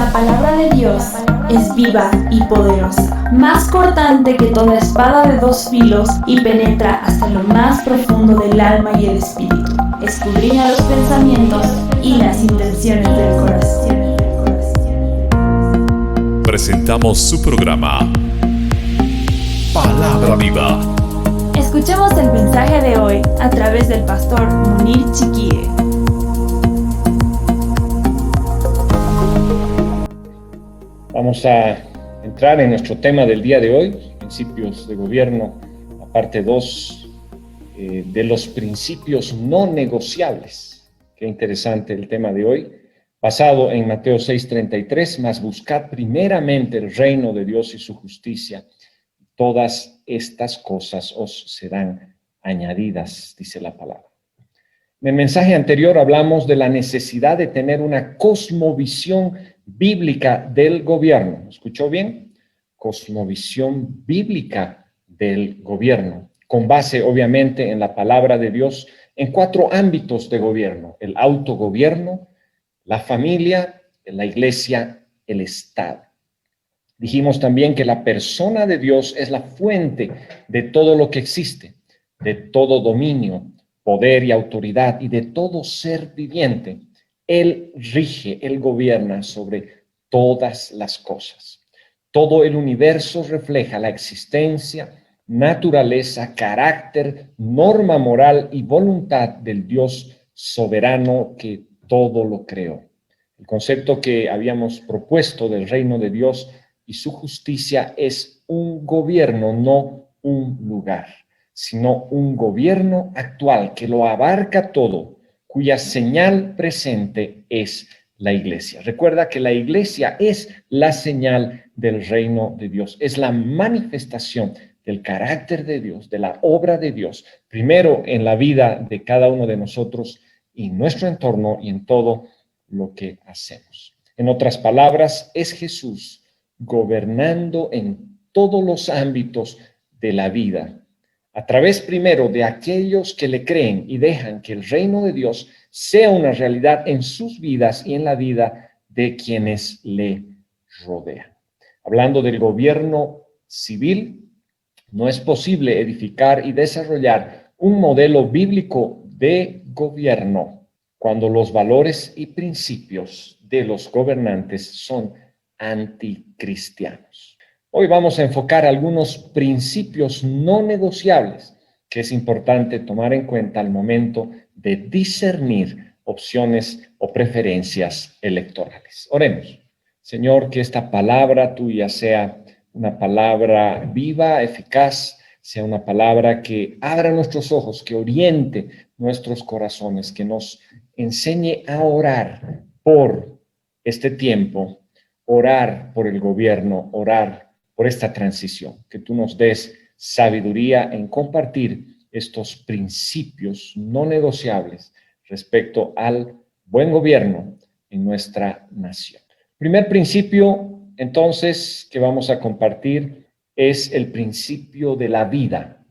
La palabra de Dios es viva y poderosa, más cortante que toda espada de dos filos y penetra hasta lo más profundo del alma y el espíritu. Escudriña los pensamientos y las intenciones del corazón. Presentamos su programa Palabra Viva. Escuchemos el mensaje de hoy a través del pastor Munir Chiquie. Vamos a entrar en nuestro tema del día de hoy, principios de gobierno, la parte 2 de los principios no negociables. Qué interesante el tema de hoy, basado en Mateo 6:33, mas buscad primeramente el reino de Dios y su justicia. Todas estas cosas os serán añadidas, dice la palabra. En el mensaje anterior hablamos de la necesidad de tener una cosmovisión bíblica del gobierno. ¿Escuchó bien? Cosmovisión bíblica del gobierno, con base obviamente en la palabra de Dios, en 4 ámbitos de gobierno: el autogobierno, la familia, la iglesia, el Estado. Dijimos también que la persona de Dios es la fuente de todo lo que existe, de todo dominio, poder y autoridad y de todo ser viviente. Él rige, Él gobierna sobre todas las cosas. Todo el universo refleja la existencia, naturaleza, carácter, norma moral y voluntad del Dios soberano que todo lo creó. El concepto que habíamos propuesto del reino de Dios y su justicia es un gobierno, no un lugar, sino un gobierno actual que lo abarca todo, cuya señal presente es la iglesia. Recuerda que la iglesia es la señal del reino de Dios, es la manifestación del carácter de Dios, de la obra de Dios, primero en la vida de cada uno de nosotros y nuestro entorno y en todo lo que hacemos. En otras palabras, es Jesús gobernando en todos los ámbitos de la vida, a través primero de aquellos que le creen y dejan que el reino de Dios sea una realidad en sus vidas y en la vida de quienes le rodean. Hablando del gobierno civil, no es posible edificar y desarrollar un modelo bíblico de gobierno cuando los valores y principios de los gobernantes son anticristianos. Hoy vamos a enfocar algunos principios no negociables que es importante tomar en cuenta al momento de discernir opciones o preferencias electorales. Oremos. Señor, que esta palabra tuya sea una palabra viva, eficaz, sea una palabra que abra nuestros ojos, que oriente nuestros corazones, que nos enseñe a orar por este tiempo, orar por el gobierno, orar por esta transición, que tú nos des sabiduría en compartir estos principios no negociables respecto al buen gobierno en nuestra nación. Primer principio, entonces, que vamos a compartir es el principio de la vida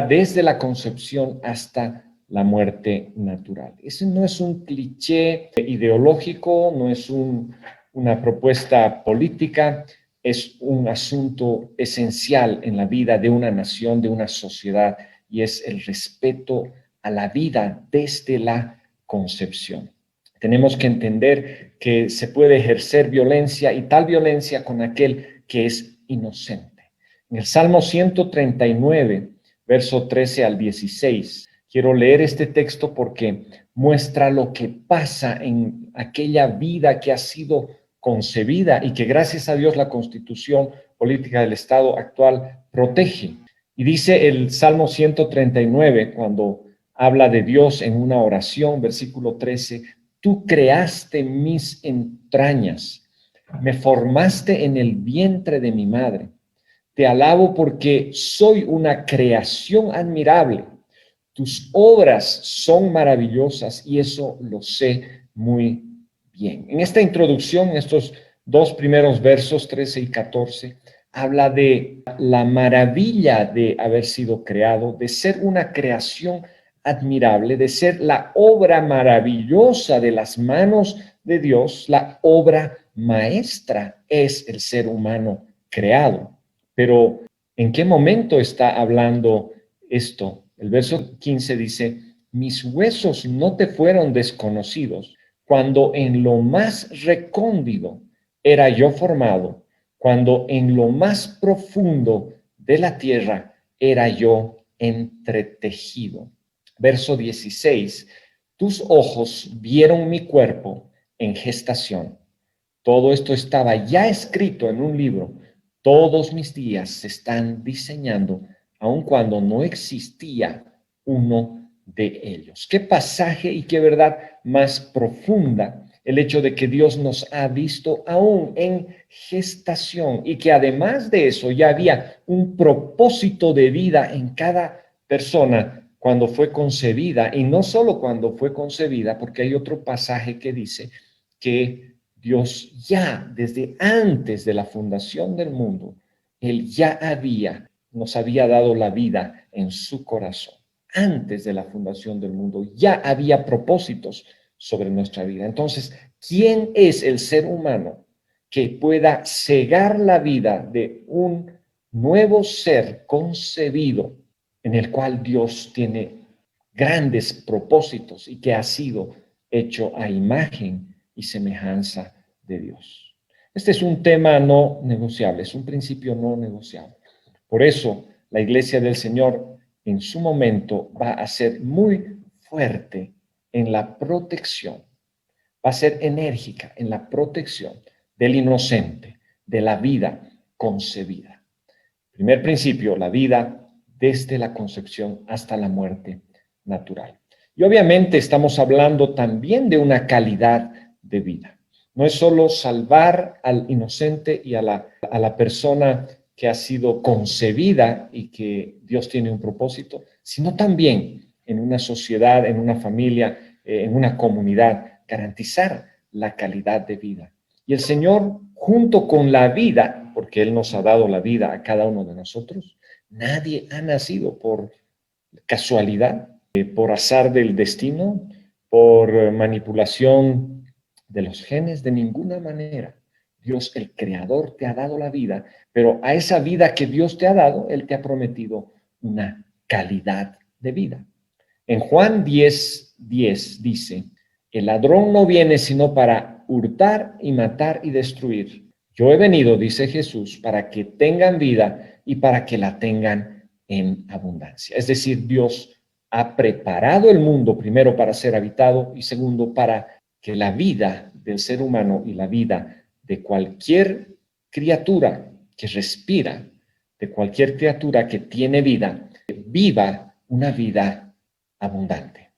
desde la concepción hasta la muerte natural. Ese no es un cliché ideológico, no es una propuesta política, es un asunto esencial en la vida de una nación, de una sociedad, y es el respeto a la vida desde la concepción. Tenemos que entender que se puede ejercer violencia y tal violencia con aquel que es inocente. En el Salmo 139, verso 13 al 16, quiero leer este texto porque muestra lo que pasa en aquella vida que ha sido concebida y que gracias a Dios la Constitución política del Estado actual protege. Y dice el Salmo 139, cuando habla de Dios en una oración, versículo 13, tú creaste mis entrañas, me formaste en el vientre de mi madre. Te alabo porque soy una creación admirable. Tus obras son maravillosas y eso lo sé muy bien. En esta introducción, estos 2 primeros versos, 13 y 14, habla de la maravilla de haber sido creado, de ser una creación admirable, de ser la obra maravillosa de las manos de Dios, la obra maestra es el ser humano creado. Pero, ¿en qué momento está hablando esto? El verso 15 dice, mis huesos no te fueron desconocidos cuando en lo más recóndito era yo formado, cuando en lo más profundo de la tierra era yo entretejido. Verso 16, tus ojos vieron mi cuerpo en gestación. Todo esto estaba ya escrito en un libro. Todos mis días se están diseñando, aun cuando no existía uno de ellos. Qué pasaje y qué verdad más profunda el hecho de que Dios nos ha visto aún en gestación y que además de eso ya había un propósito de vida en cada persona cuando fue concebida, y no solo cuando fue concebida, porque hay otro pasaje que dice que Dios ya desde antes de la fundación del mundo, Él ya nos había dado la vida en su corazón. Antes de la fundación del mundo ya había propósitos sobre nuestra vida. Entonces, ¿quién es el ser humano que pueda cegar la vida de un nuevo ser concebido en el cual Dios tiene grandes propósitos y que ha sido hecho a imagen y semejanza de Dios? Este es un tema no negociable, es un principio no negociable. Por eso, la Iglesia del Señor en su momento va a ser muy fuerte en la protección, va a ser enérgica en la protección del inocente, de la vida concebida. Primer principio, la vida desde la concepción hasta la muerte natural. Y obviamente estamos hablando también de una calidad de vida. No es solo salvar al inocente y a la persona que ha sido concebida y que Dios tiene un propósito, sino también en una sociedad, en una familia, en una comunidad, garantizar la calidad de vida. Y el Señor, junto con la vida, porque Él nos ha dado la vida a cada uno de nosotros, nadie ha nacido por casualidad, por azar del destino, por manipulación de los genes, de ninguna manera. Dios, el Creador, te ha dado la vida, pero a esa vida que Dios te ha dado, Él te ha prometido una calidad de vida. En Juan 10:10 dice, el ladrón no viene sino para hurtar y matar y destruir. Yo he venido, dice Jesús, para que tengan vida y para que la tengan en abundancia. Es decir, Dios ha preparado el mundo primero para ser habitado y segundo para que la vida del ser humano y la vida de cualquier criatura que respira, de cualquier criatura que tiene vida, viva una vida abundante.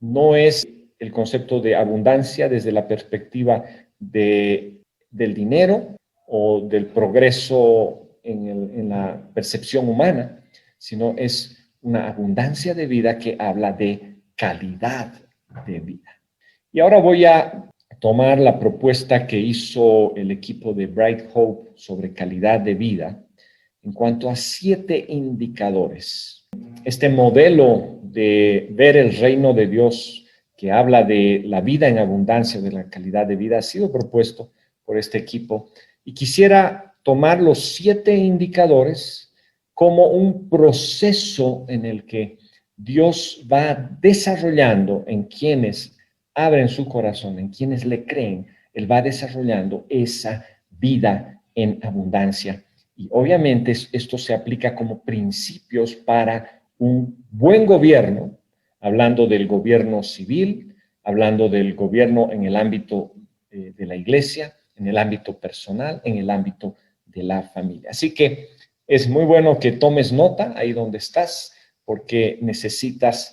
No es el concepto de abundancia desde la perspectiva del dinero o del progreso en la percepción humana, sino es una abundancia de vida que habla de calidad de vida. Y ahora voy a tomar la propuesta que hizo el equipo de Bright Hope sobre calidad de vida en cuanto a 7 indicadores. Este modelo de ver el reino de Dios que habla de la vida en abundancia, de la calidad de vida, ha sido propuesto por este equipo. Y quisiera tomar los 7 indicadores como un proceso en el que Dios va desarrollando en quienes abren su corazón, en quienes le creen, Él va desarrollando esa vida en abundancia. Y obviamente esto se aplica como principios para un buen gobierno, hablando del gobierno civil, hablando del gobierno en el ámbito de la iglesia, en el ámbito personal, en el ámbito de la familia. Así que es muy bueno que tomes nota ahí donde estás, porque necesitas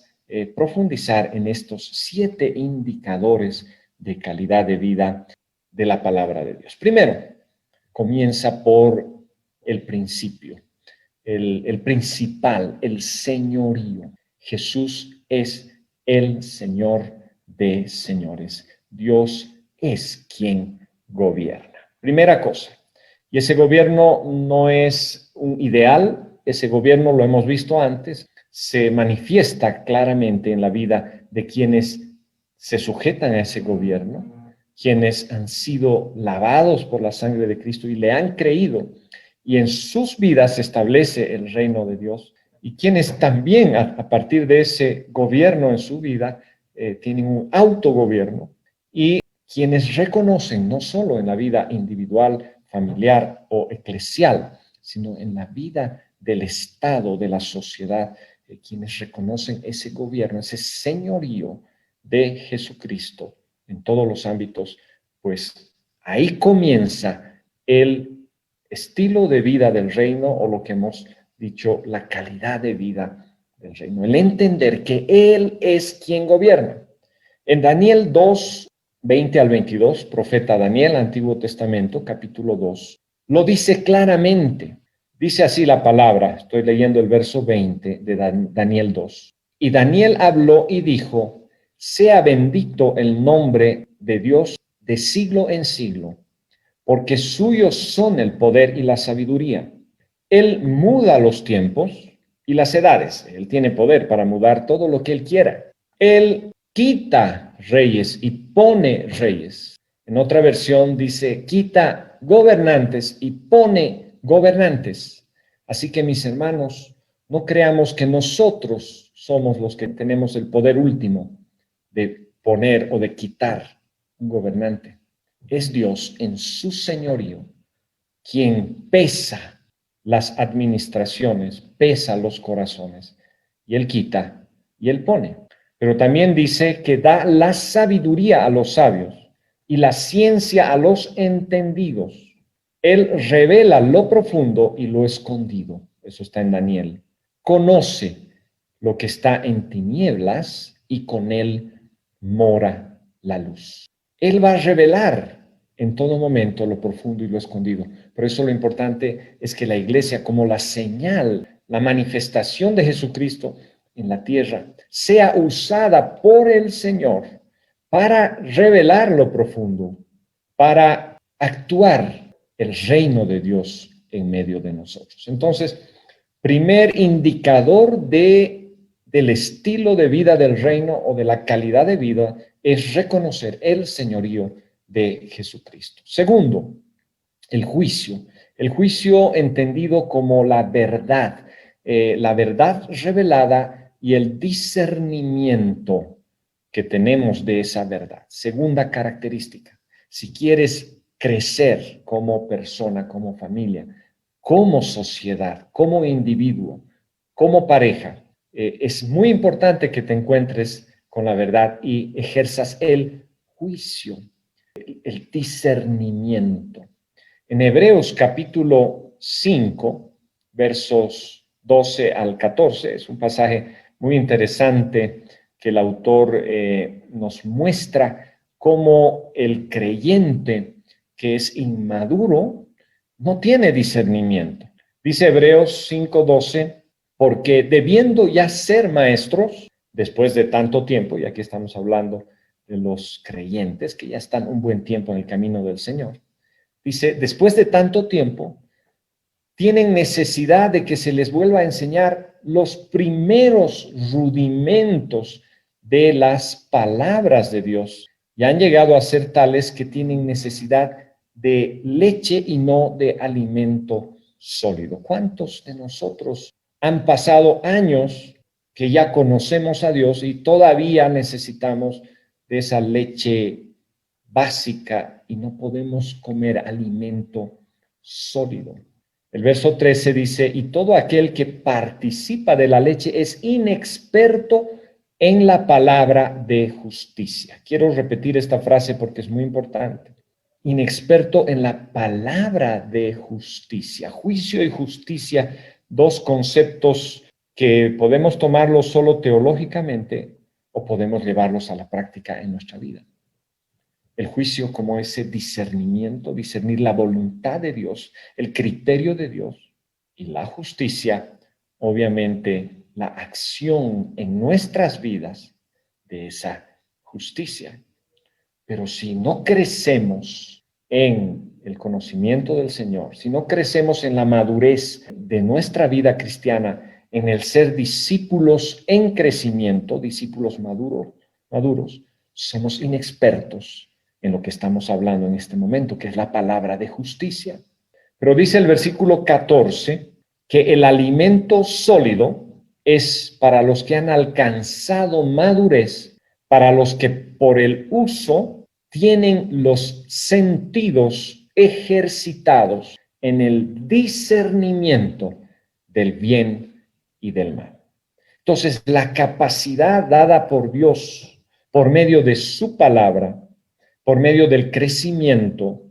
profundizar en estos 7 indicadores de calidad de vida de la palabra de Dios. Primero, comienza por el principio, el principal, el señorío. Jesús es el Señor de señores. Dios es quien gobierna. Primera cosa, y ese gobierno no es un ideal, ese gobierno lo hemos visto antes, se manifiesta claramente en la vida de quienes se sujetan a ese gobierno, quienes han sido lavados por la sangre de Cristo y le han creído, y en sus vidas se establece el reino de Dios, y quienes también a partir de ese gobierno en su vida tienen un autogobierno, y quienes reconocen no solo en la vida individual, familiar o eclesial, sino en la vida del Estado, de la sociedad, quienes reconocen ese gobierno, ese señorío de Jesucristo en todos los ámbitos, pues ahí comienza el estilo de vida del reino, o lo que hemos dicho, la calidad de vida del reino, el entender que Él es quien gobierna. En Daniel 2, 20 al 22, profeta Daniel, Antiguo Testamento, capítulo 2, lo dice claramente. Dice así la palabra, estoy leyendo el verso 20 de Daniel 2. Y Daniel habló y dijo: sea bendito el nombre de Dios de siglo en siglo, porque suyos son el poder y la sabiduría. Él muda los tiempos y las edades. Él tiene poder para mudar todo lo que Él quiera. Él quita reyes y pone reyes. En otra versión dice, quita gobernantes y pone gobernantes. Así que, mis hermanos, no creamos que nosotros somos los que tenemos el poder último de poner o de quitar un gobernante. Es Dios en su señorío quien pesa las administraciones, pesa los corazones, y Él quita y Él pone. Pero también dice que da la sabiduría a los sabios y la ciencia a los entendidos. Él revela lo profundo y lo escondido. Eso está en Daniel. Conoce lo que está en tinieblas y con Él mora la luz. Él va a revelar en todo momento lo profundo y lo escondido. Por eso lo importante es que la iglesia, como la señal, la manifestación de Jesucristo en la tierra, sea usada por el Señor para revelar lo profundo, para actuar el reino de Dios en medio de nosotros. Entonces, primer indicador del estilo de vida del reino o de la calidad de vida es reconocer el señorío de Jesucristo. Segundo, el juicio. El juicio entendido como la verdad revelada y el discernimiento que tenemos de esa verdad. Segunda característica, si quieres crecer como persona, como familia, como sociedad, como individuo, como pareja, es muy importante que te encuentres con la verdad y ejerzas el juicio, el discernimiento. En Hebreos capítulo 5, versos 12 al 14, es un pasaje muy interesante que el autor nos muestra cómo el creyente que es inmaduro no tiene discernimiento. Dice Hebreos 5:12, porque debiendo ya ser maestros, después de tanto tiempo, y aquí estamos hablando de los creyentes que ya están un buen tiempo en el camino del Señor, dice, después de tanto tiempo, tienen necesidad de que se les vuelva a enseñar los primeros rudimentos de las palabras de Dios. Y han llegado a ser tales que tienen necesidad de leche y no de alimento sólido. ¿Cuántos de nosotros han pasado años que ya conocemos a Dios y todavía necesitamos de esa leche básica y no podemos comer alimento sólido? El verso 13 dice, y todo aquel que participa de la leche es inexperto en la palabra de justicia. Quiero repetir esta frase porque es muy importante. Inexperto en la palabra de justicia. Juicio y justicia, dos conceptos que podemos tomarlos solo teológicamente o podemos llevarlos a la práctica en nuestra vida. El juicio como ese discernimiento, discernir la voluntad de Dios, el criterio de Dios, y la justicia, obviamente, la acción en nuestras vidas de esa justicia. Pero si no crecemos en el conocimiento del Señor, si no crecemos en la madurez de nuestra vida cristiana, en el ser discípulos en crecimiento, discípulos maduros, somos inexpertos en lo que estamos hablando en este momento, que es la palabra de justicia. Pero dice el versículo 14 que el alimento sólido es para los que han alcanzado madurez, para los que por el uso tienen los sentidos ejercitados en el discernimiento del bien y del mal. Entonces, la capacidad dada por Dios por medio de su palabra, por medio del crecimiento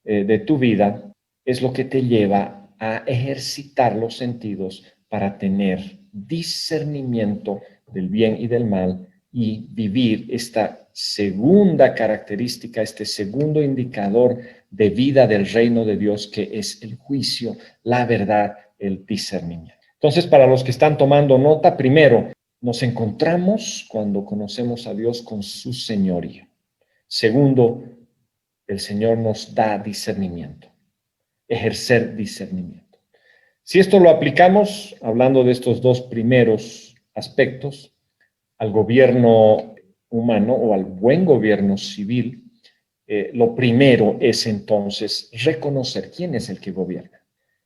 de tu vida, es lo que te lleva a ejercitar los sentidos para tener discernimiento del bien y del mal y vivir esta segunda característica, este segundo indicador de vida del reino de Dios, que es el juicio, la verdad, el discernimiento. Entonces, para los que están tomando nota, primero, nos encontramos cuando conocemos a Dios con su señorío. Segundo, el Señor nos da discernimiento, ejercer discernimiento. Si esto lo aplicamos, hablando de estos dos primeros aspectos, al gobierno humano o al buen gobierno civil, lo primero es entonces reconocer quién es el que gobierna.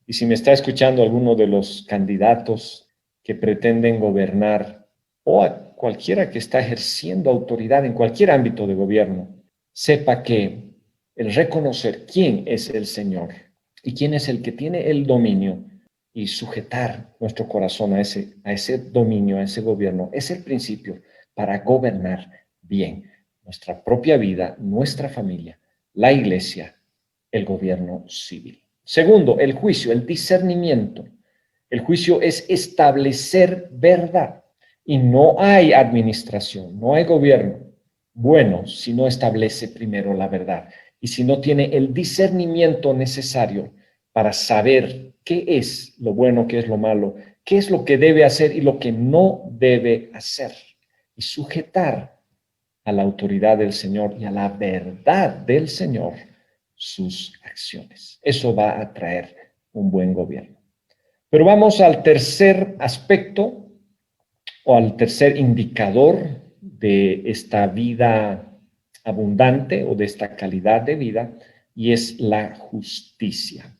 Y si me está escuchando alguno de los candidatos que pretenden gobernar o a cualquiera que está ejerciendo autoridad en cualquier ámbito de gobierno, sepa que el reconocer quién es el Señor y quién es el que tiene el dominio y sujetar nuestro corazón a ese dominio, a ese gobierno, es el principio para gobernar bien nuestra propia vida, nuestra familia, la iglesia, el gobierno civil. Segundo, el juicio, el discernimiento. El juicio es establecer verdad y no hay administración, no hay gobierno bueno si no establece primero la verdad y si no tiene el discernimiento necesario para saber qué es lo bueno, qué es lo malo, qué es lo que debe hacer y lo que no debe hacer y sujetar a la autoridad del Señor y a la verdad del Señor sus acciones. Eso va a traer un buen gobierno. Pero vamos al tercer aspecto o al tercer indicador de esta vida abundante o de esta calidad de vida, y es la justicia.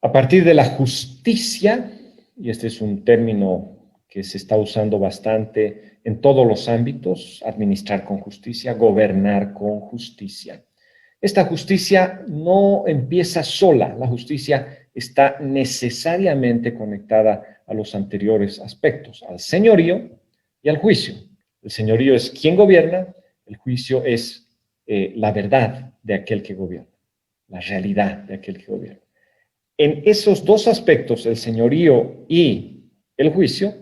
A partir de la justicia, y este es un término que se está usando bastante en todos los ámbitos, administrar con justicia, gobernar con justicia. Esta justicia no empieza sola, la justicia está necesariamente conectada a los anteriores aspectos, al señorío y al juicio. El señorío es quien gobierna, el juicio es la verdad de aquel que gobierna, la realidad de aquel que gobierna. En esos dos aspectos, el señorío y el juicio,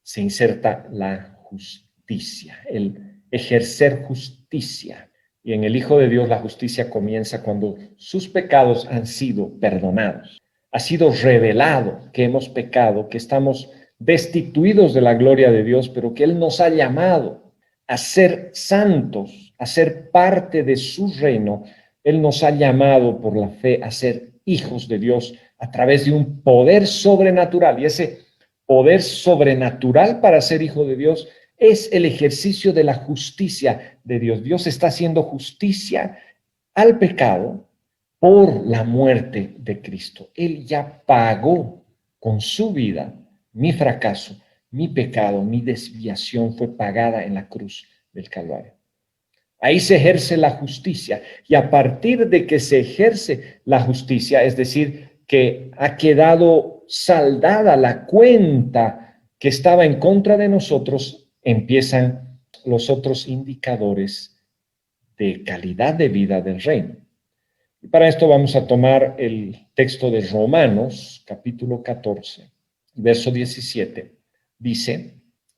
se inserta la justicia, el ejercer justicia. Y en el Hijo de Dios la justicia comienza cuando sus pecados han sido perdonados. Ha sido revelado que hemos pecado, que estamos destituidos de la gloria de Dios, pero que Él nos ha llamado a ser santos, a ser parte de su reino. Él nos ha llamado por la fe a ser hijos de Dios a través de un poder sobrenatural. Y ese poder sobrenatural para ser hijo de Dios es el ejercicio de la justicia de Dios. Dios está haciendo justicia al pecado por la muerte de Cristo. Él ya pagó con su vida mi fracaso, mi pecado, mi desviación fue pagada en la cruz del Calvario. Ahí se ejerce la justicia, y a partir de que se ejerce la justicia, es decir, que ha quedado saldada la cuenta que estaba en contra de nosotros, empiezan los otros indicadores de calidad de vida del reino. Y para esto vamos a tomar el texto de Romanos, capítulo 14, verso 17. Dice: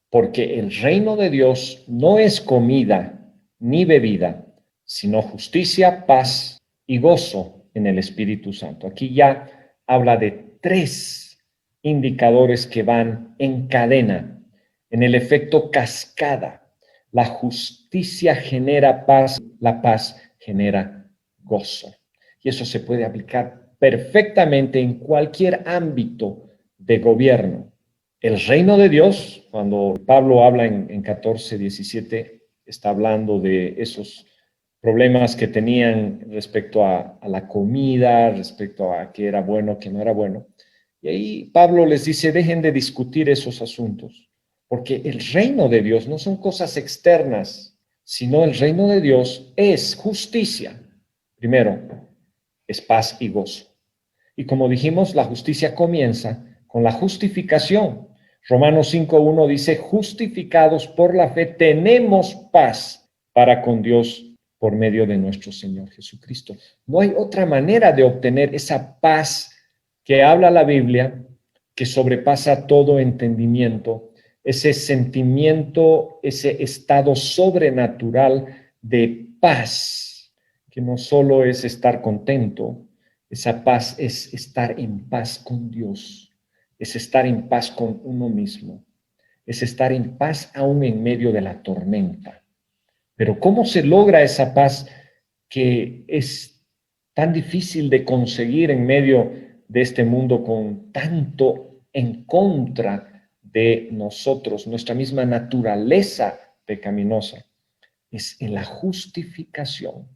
porque el reino de Dios no es comida ni bebida, sino justicia, paz y gozo en el Espíritu Santo. Aquí ya habla de tres indicadores que van en cadena, en el efecto cascada. La justicia genera paz, la paz genera gozo. Y eso se puede aplicar perfectamente en cualquier ámbito de gobierno. El reino de Dios, cuando Pablo habla en 14:17, está hablando de esos problemas que tenían respecto a la comida, respecto a qué era bueno, qué no era bueno. Y ahí Pablo les dice, dejen de discutir esos asuntos, porque el reino de Dios no son cosas externas, sino el reino de Dios es justicia. Primero, es paz y gozo. Y como dijimos, la justicia comienza con la justificación. Romanos 5:1 dice, justificados por la fe, tenemos paz para con Dios por medio de nuestro Señor Jesucristo. No hay otra manera de obtener esa paz que habla la Biblia, que sobrepasa todo entendimiento, ese sentimiento, ese estado sobrenatural de paz, que no solo es estar contento, esa paz es estar en paz con Dios, es estar en paz con uno mismo, es estar en paz aún en medio de la tormenta. Pero ¿cómo se logra esa paz que es tan difícil de conseguir en medio de este mundo con tanto en contra de nosotros, nuestra misma naturaleza pecaminosa? Es en la justificación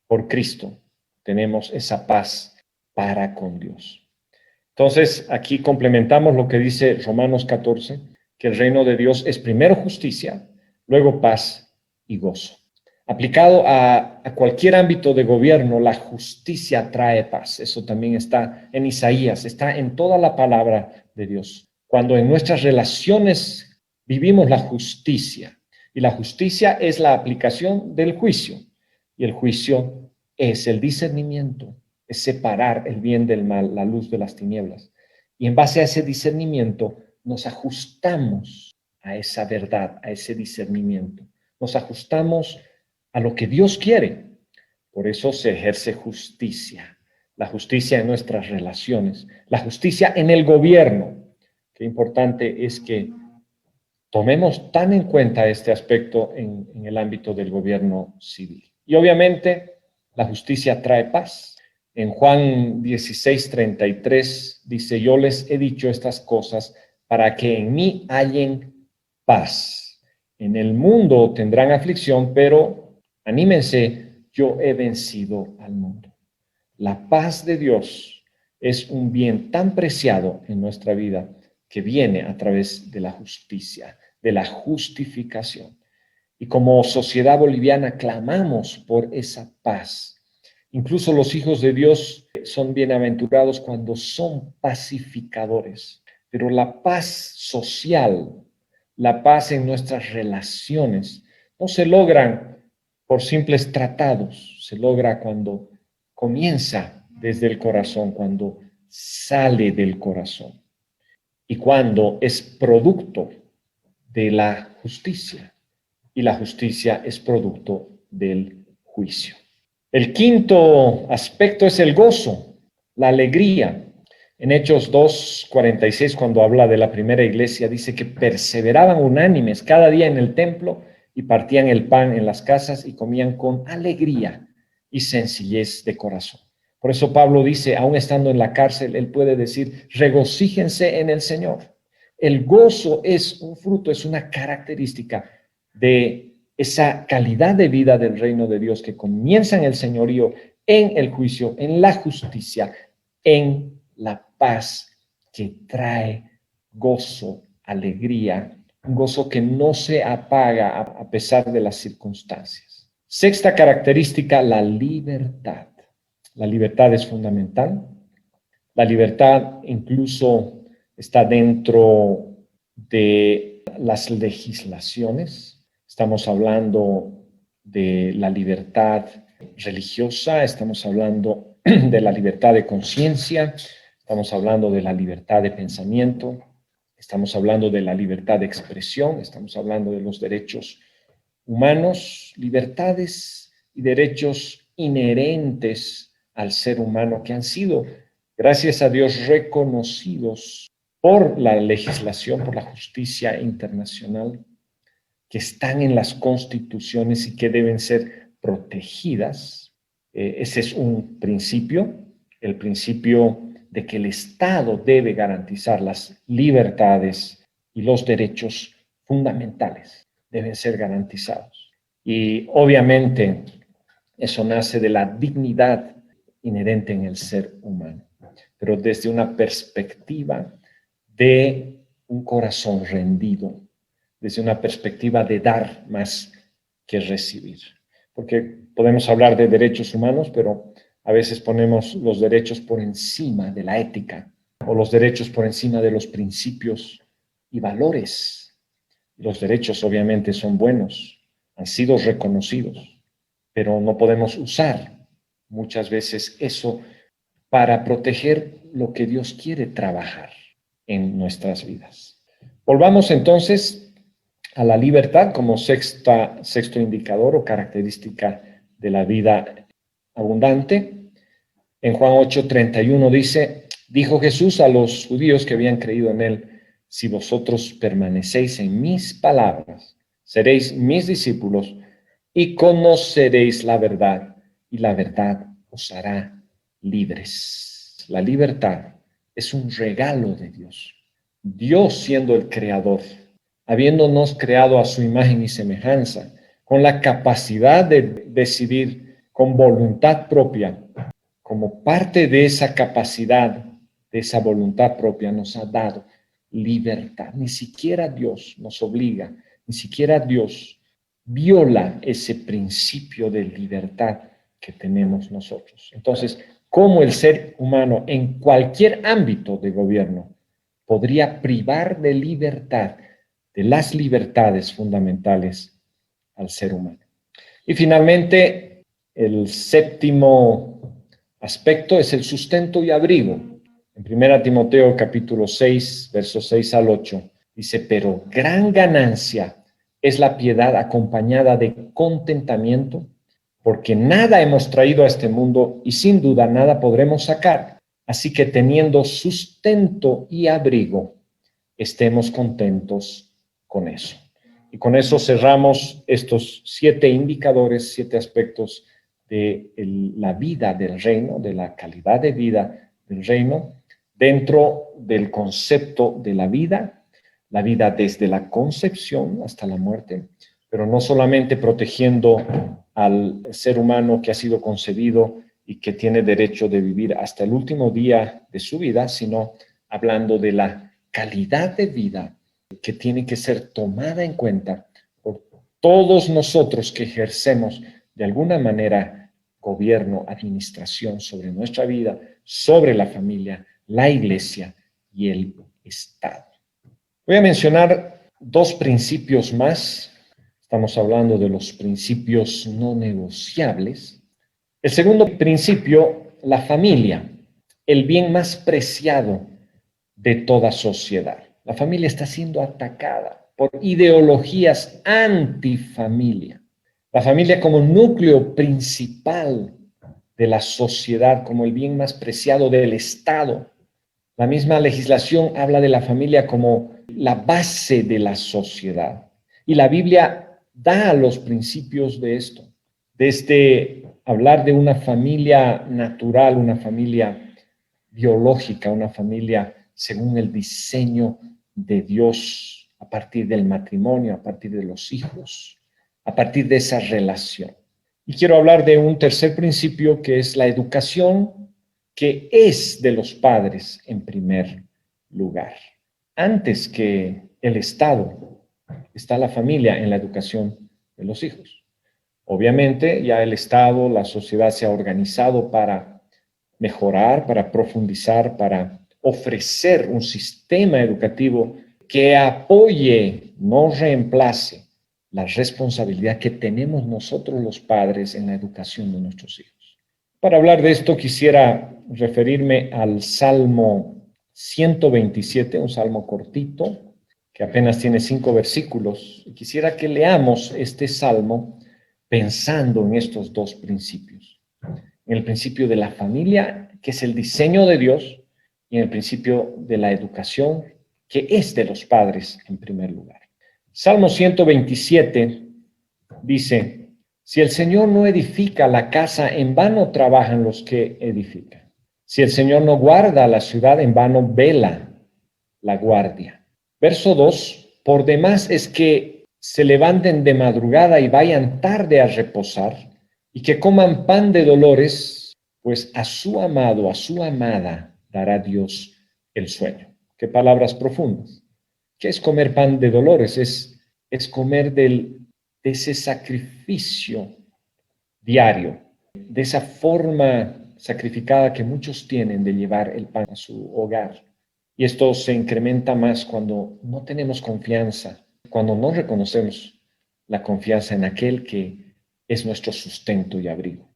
por Cristo. Tenemos esa paz para con Dios. Entonces, aquí complementamos lo que dice Romanos 14, que el reino de Dios es primero justicia, luego paz y gozo. Aplicado a cualquier ámbito de gobierno, la justicia trae paz. Eso también está en Isaías, está en toda la palabra de Dios. Cuando en nuestras relaciones vivimos la justicia, y la justicia es la aplicación del juicio, y el juicio es el discernimiento, es separar el bien del mal, la luz de las tinieblas. Y en base a ese discernimiento nos ajustamos a esa verdad, a ese discernimiento. Nos ajustamos a lo que Dios quiere. Por eso se ejerce justicia. La justicia en nuestras relaciones, la justicia en el gobierno. Qué importante es que tomemos tan en cuenta este aspecto en el ámbito del gobierno civil. Y obviamente la justicia trae paz. En Juan 16:33 dice, yo les he dicho estas cosas para que en mí hallen paz. En el mundo tendrán aflicción, pero anímense, yo he vencido al mundo. La paz de Dios es un bien tan preciado en nuestra vida que viene a través de la justicia, de la justificación. Y como sociedad boliviana clamamos por esa paz. Incluso los hijos de Dios son bienaventurados cuando son pacificadores. Pero la paz social, la paz en nuestras relaciones, no se logran por simples tratados, se logra cuando comienza desde el corazón, cuando sale del corazón y cuando es producto de la justicia, y la justicia es producto del juicio. El quinto aspecto es el gozo, la alegría. En Hechos 2:46, cuando habla de la primera iglesia, dice que perseveraban unánimes cada día en el templo y partían el pan en las casas y comían con alegría y sencillez de corazón. Por eso Pablo dice, aún estando en la cárcel, él puede decir, regocíjense en el Señor. El gozo es un fruto, es una característica de esa calidad de vida del reino de Dios que comienza en el señorío, en el juicio, en la justicia, en la paz que trae gozo, alegría, un gozo que no se apaga a pesar de las circunstancias. Sexta característica, la libertad. La libertad es fundamental. La libertad incluso está dentro de las legislaciones. Estamos hablando de la libertad religiosa, estamos hablando de la libertad de conciencia, estamos hablando de la libertad de pensamiento, estamos hablando de la libertad de expresión, estamos hablando de los derechos humanos, libertades y derechos inherentes al ser humano que han sido, gracias a Dios, reconocidos por la legislación, por la justicia internacional, que están en las constituciones y que deben ser protegidas. Ese es un principio, el principio de que el Estado debe garantizar las libertades y los derechos fundamentales, deben ser garantizados. Y obviamente Eso nace de la dignidad inherente en el ser humano, pero desde una perspectiva de un corazón rendido, desde una perspectiva de dar más que recibir. Porque podemos hablar de derechos humanos, pero a veces ponemos los derechos por encima de la ética o los derechos por encima de los principios y valores. Los derechos obviamente son buenos, han sido reconocidos, pero no podemos usar muchas veces eso para proteger lo que Dios quiere trabajar en nuestras vidas. Volvamos entonces a la libertad como sexto indicador o característica de la vida abundante. En Juan 8:31 dice, dijo Jesús a los judíos que habían creído en él, si vosotros permanecéis en mis palabras, seréis mis discípulos y conoceréis la verdad, y la verdad os hará libres. La libertad es un regalo de Dios. Dios siendo el creador, habiéndonos creado a su imagen y semejanza, con la capacidad de decidir con voluntad propia, como parte de esa capacidad, de esa voluntad propia, nos ha dado libertad. Ni siquiera Dios nos obliga, ni siquiera Dios viola ese principio de libertad que tenemos nosotros. Entonces, ¿cómo el ser humano en cualquier ámbito de gobierno podría privar de libertad, de las libertades fundamentales al ser humano? Y finalmente, el séptimo aspecto es el sustento y abrigo. En 1 Timoteo capítulo 6, versos 6 al 8, dice, pero gran ganancia es la piedad acompañada de contentamiento, porque nada hemos traído a este mundo y sin duda nada podremos sacar. Así que teniendo sustento y abrigo, estemos contentos con eso. Y con eso cerramos estos 7 indicadores, 7 aspectos de la vida del reino, de la calidad de vida del reino, dentro del concepto de la vida desde la concepción hasta la muerte, pero no solamente protegiendo al ser humano que ha sido concebido y que tiene derecho de vivir hasta el último día de su vida, sino hablando de la calidad de vida que tiene que ser tomada en cuenta por todos nosotros que ejercemos de alguna manera gobierno, administración sobre nuestra vida, sobre la familia, la iglesia y el Estado. Voy a mencionar 2 principios más. Estamos hablando de los principios no negociables. El segundo principio, la familia, el bien más preciado de toda sociedad. La familia está siendo atacada por ideologías antifamilia. La familia como núcleo principal de la sociedad, como el bien más preciado del Estado. La misma legislación habla de la familia como la base de la sociedad. Y la Biblia da los principios de esto. Desde hablar de una familia natural, una familia biológica, una familia según el diseño de Dios, a partir del matrimonio, a partir de los hijos, a partir de esa relación. Y quiero hablar de un tercer principio que es la educación, que es de los padres en primer lugar. Antes que el Estado, está la familia en la educación de los hijos. Obviamente ya el Estado, la sociedad se ha organizado para mejorar, para profundizar, para ofrecer un sistema educativo que apoye, no reemplace la responsabilidad que tenemos nosotros los padres en la educación de nuestros hijos. Para hablar de esto quisiera referirme al Salmo 127, un salmo cortito, que apenas tiene 5 versículos. Y quisiera que leamos este salmo pensando en estos 2 principios. En el principio de la familia, que es el diseño de Dios, y en el principio de la educación, que es de los padres en primer lugar. Salmo 127 dice, si el Señor no edifica la casa, en vano trabajan los que edifican. Si el Señor no guarda la ciudad, en vano vela la guardia. Verso 2, por demás es que se levanten de madrugada y vayan tarde a reposar y que coman pan de dolores, pues a su amado, a su amada, dará Dios el sueño. Qué palabras profundas. ¿Qué es comer pan de dolores? Es comer de ese sacrificio diario, de esa forma sacrificada que muchos tienen de llevar el pan a su hogar. Y esto se incrementa más cuando no tenemos confianza, cuando no reconocemos la confianza en aquel que es nuestro sustento y abrigo.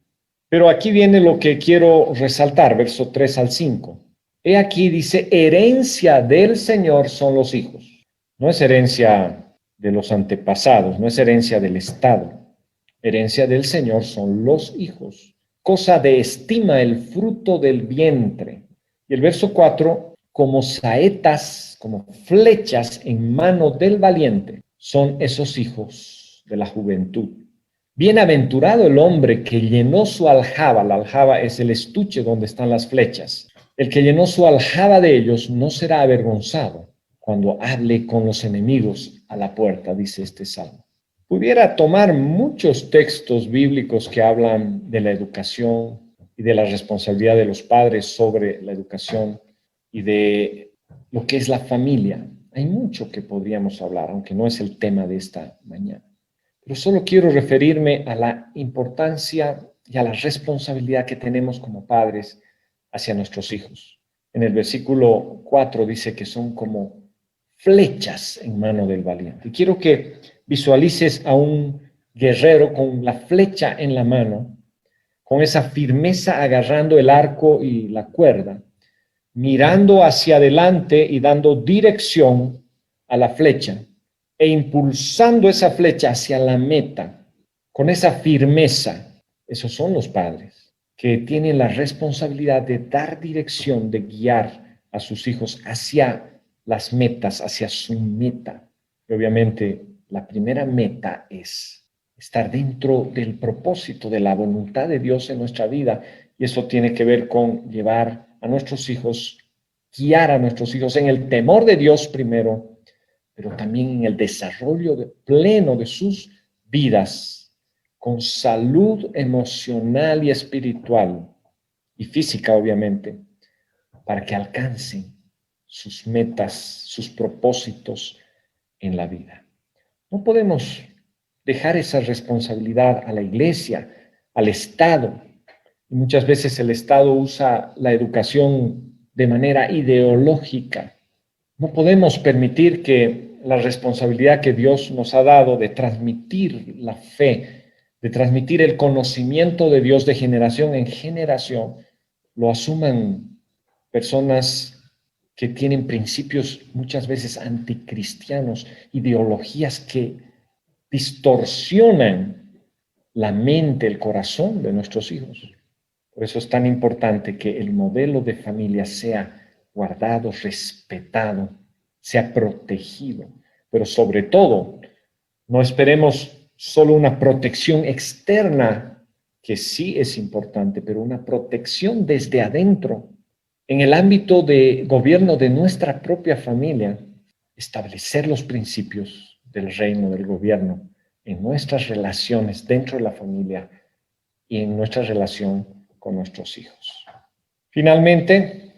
Pero aquí viene lo que quiero resaltar, verso 3 al 5. He aquí dice, herencia del Señor son los hijos. No es herencia de los antepasados, no es herencia del Estado. Herencia del Señor son los hijos. Cosa de estima el fruto del vientre. Y el verso 4, como saetas, como flechas en mano del valiente, son esos hijos de la juventud. Bienaventurado el hombre que llenó su aljaba. La aljaba es el estuche donde están las flechas. El que llenó su aljaba de ellos no será avergonzado cuando hable con los enemigos a la puerta, dice este salmo. Pudiera tomar muchos textos bíblicos que hablan de la educación y de la responsabilidad de los padres sobre la educación y de lo que es la familia. Hay mucho que podríamos hablar, aunque no es el tema de esta mañana. Pero solo quiero referirme a la importancia y a la responsabilidad que tenemos como padres hacia nuestros hijos. En el versículo 4 dice que son como flechas en mano del valiente. Y quiero que visualices a un guerrero con la flecha en la mano, con esa firmeza agarrando el arco y la cuerda, mirando hacia adelante y dando dirección a la flecha e impulsando esa flecha hacia la meta con esa firmeza. Esos son los padres que tienen la responsabilidad de dar dirección, de guiar a sus hijos hacia las metas, hacia su meta. Y obviamente la primera meta es estar dentro del propósito de la voluntad de Dios en nuestra vida. Y eso tiene que ver con llevar a nuestros hijos, guiar a nuestros hijos en el temor de Dios primero, pero también en el desarrollo pleno de sus vidas, con salud emocional y espiritual y física, obviamente, para que alcancen sus metas, sus propósitos en la vida. No podemos dejar esa responsabilidad a la iglesia, al Estado. Y muchas veces el Estado usa la educación de manera ideológica. No podemos permitir que la responsabilidad que Dios nos ha dado de transmitir la fe, de transmitir el conocimiento de Dios de generación en generación, lo asuman personas que tienen principios muchas veces anticristianos, ideologías que distorsionan la mente, el corazón de nuestros hijos. Por eso es tan importante que el modelo de familia sea guardado, respetado, sea protegido, pero sobre todo, no esperemos solo una protección externa, que sí es importante, pero una protección desde adentro, en el ámbito de gobierno de nuestra propia familia, establecer los principios del reino del gobierno en nuestras relaciones dentro de la familia y en nuestra relación con nuestros hijos. Finalmente,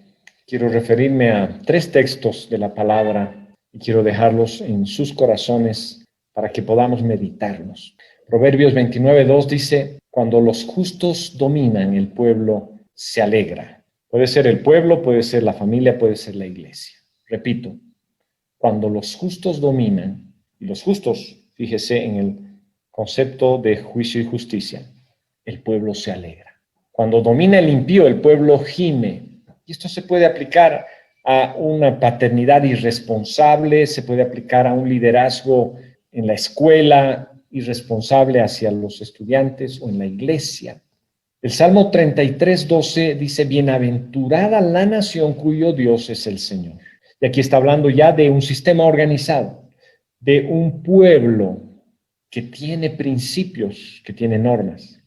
quiero referirme a 3 textos de la palabra y quiero dejarlos en sus corazones para que podamos meditarlos. Proverbios 29:2 dice, cuando los justos dominan, el pueblo se alegra. Puede ser el pueblo, puede ser la familia, puede ser la iglesia. Repito, cuando los justos dominan, y los justos, fíjese en el concepto de juicio y justicia, el pueblo se alegra. Cuando domina el impío, el pueblo gime. Y esto se puede aplicar a una paternidad irresponsable, se puede aplicar a un liderazgo en la escuela irresponsable hacia los estudiantes o en la iglesia. El Salmo 33:12 dice, bienaventurada la nación cuyo Dios es el Señor. Y aquí está hablando ya de un sistema organizado, de un pueblo que tiene principios, que tiene normas.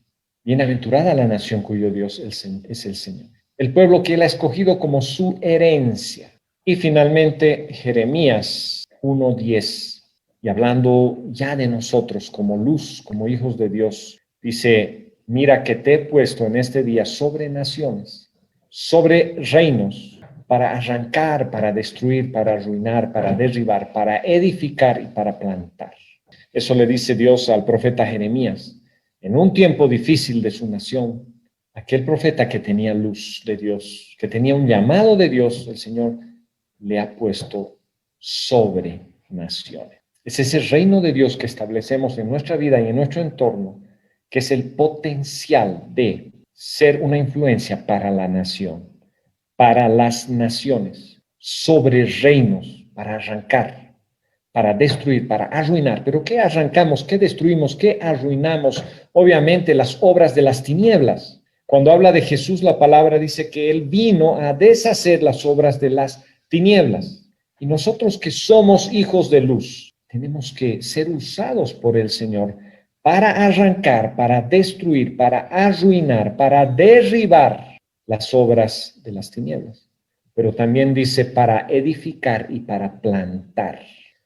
Bienaventurada la nación cuyo Dios es el Señor. El pueblo que Él ha escogido como su herencia. Y finalmente, Jeremías 1:10. Y hablando ya de nosotros como luz, como hijos de Dios, dice, mira que te he puesto en este día sobre naciones, sobre reinos, para arrancar, para destruir, para arruinar, para derribar, para edificar y para plantar. Eso le dice Dios al profeta Jeremías. En un tiempo difícil de su nación, aquel profeta que tenía luz de Dios, que tenía un llamado de Dios, el Señor le ha puesto sobre naciones. Es ese reino de Dios que establecemos en nuestra vida y en nuestro entorno, que es el potencial de ser una influencia para la nación, para las naciones, sobre reinos, para arrancar, para destruir, para arruinar. ¿Pero qué arrancamos? ¿Qué destruimos? ¿Qué arruinamos? Obviamente las obras de las tinieblas. Cuando habla de Jesús, la palabra dice que Él vino a deshacer las obras de las tinieblas. Y nosotros que somos hijos de luz, tenemos que ser usados por el Señor para arrancar, para destruir, para arruinar, para derribar las obras de las tinieblas. Pero también dice para edificar y para plantar.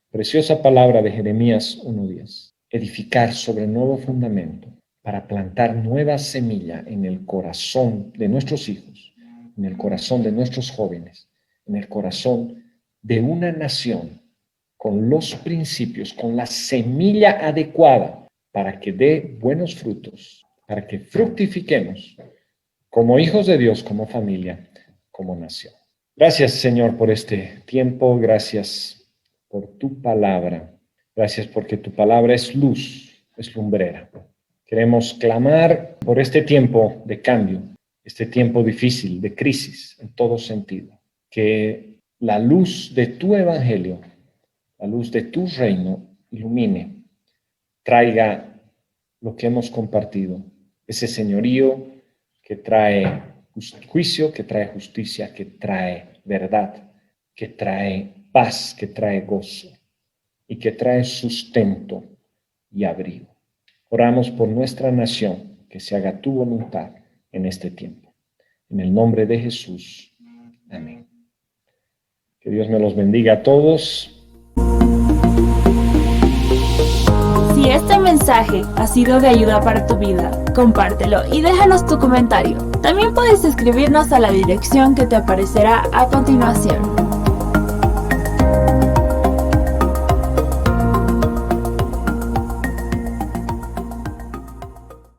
Preciosa palabra de Jeremías 1:10. Edificar sobre nuevo fundamento, para plantar nueva semilla en el corazón de nuestros hijos, en el corazón de nuestros jóvenes, en el corazón de una nación, con los principios, con la semilla adecuada para que dé buenos frutos, para que fructifiquemos como hijos de Dios, como familia, como nación. Gracias, Señor, por este tiempo. Gracias por tu palabra. Gracias porque tu palabra es luz, es lumbrera. Queremos clamar por este tiempo de cambio, este tiempo difícil, de crisis, en todo sentido. Que la luz de tu evangelio, la luz de tu reino, ilumine, traiga lo que hemos compartido, ese señorío que trae juicio, que trae justicia, que trae verdad, que trae paz, que trae gozo y que trae sustento y abrigo. Oramos por nuestra nación, que se haga tu voluntad en este tiempo. En el nombre de Jesús. Amén. Que Dios me los bendiga a todos. Si este mensaje ha sido de ayuda para tu vida, compártelo y déjanos tu comentario. También puedes escribirnos a la dirección que te aparecerá a continuación.